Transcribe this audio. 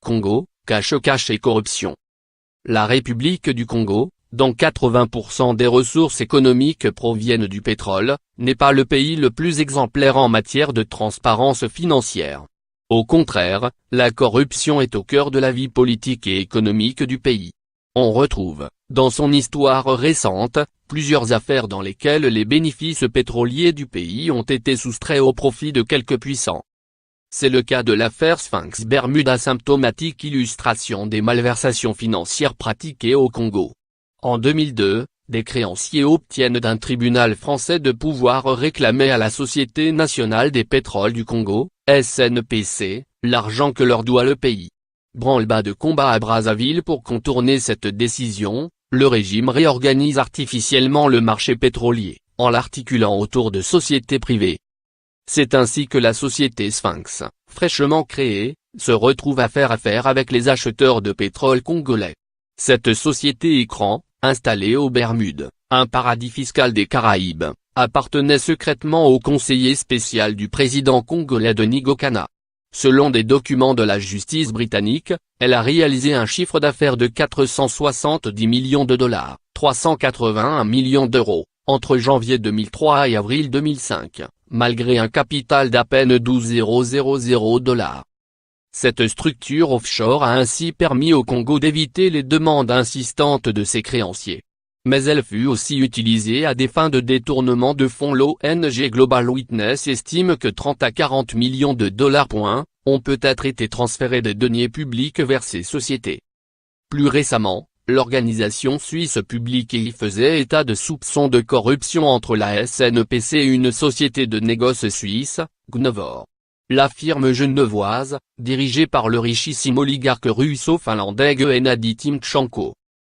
Congo, cache et corruption. La République du Congo, dont 80% des ressources économiques proviennent du pétrole, n'est pas le pays le plus exemplaire en matière de transparence financière. Au contraire, la corruption est au cœur de la vie politique et économique du pays. On retrouve, dans son histoire récente, plusieurs affaires dans lesquelles les bénéfices pétroliers du pays ont été soustraits au profit de quelques puissants. C'est le cas de l'affaire Sphinx Bermuda, symptomatique illustration des malversations financières pratiquées au Congo. En 2002, des créanciers obtiennent d'un tribunal français de pouvoir réclamer à la Société nationale des pétroles du Congo, SNPC, l'argent que leur doit le pays. Branle-bas de combat à Brazzaville pour contourner cette décision, le régime réorganise artificiellement le marché pétrolier, en l'articulant autour de sociétés privées. C'est ainsi que la société Sphinx, fraîchement créée, se retrouve à faire affaire avec les acheteurs de pétrole congolais. Cette société écran, installée aux Bermudes, un paradis fiscal des Caraïbes, appartenait secrètement au conseiller spécial du président congolais Denis Gokana. Selon des documents de la justice britannique, elle a réalisé un chiffre d'affaires de 470 millions de dollars, 381 millions d'euros, entre janvier 2003 et avril 2005, malgré un capital d'à peine 12,000 $. Cette structure offshore a ainsi permis au Congo d'éviter les demandes insistantes de ses créanciers. Mais elle fut aussi utilisée à des fins de détournement de fonds. L'ONG Global Witness estime que 30 à 40 millions de dollars ont peut-être été transférés des deniers publics vers ces sociétés. Plus récemment, l'organisation suisse Public-Eye faisait état de soupçons de corruption entre la SNPC et une société de négoce suisse, Gnevor. La firme genevoise, dirigée par le richissime oligarque russo-finlandais Gennady Timchenko,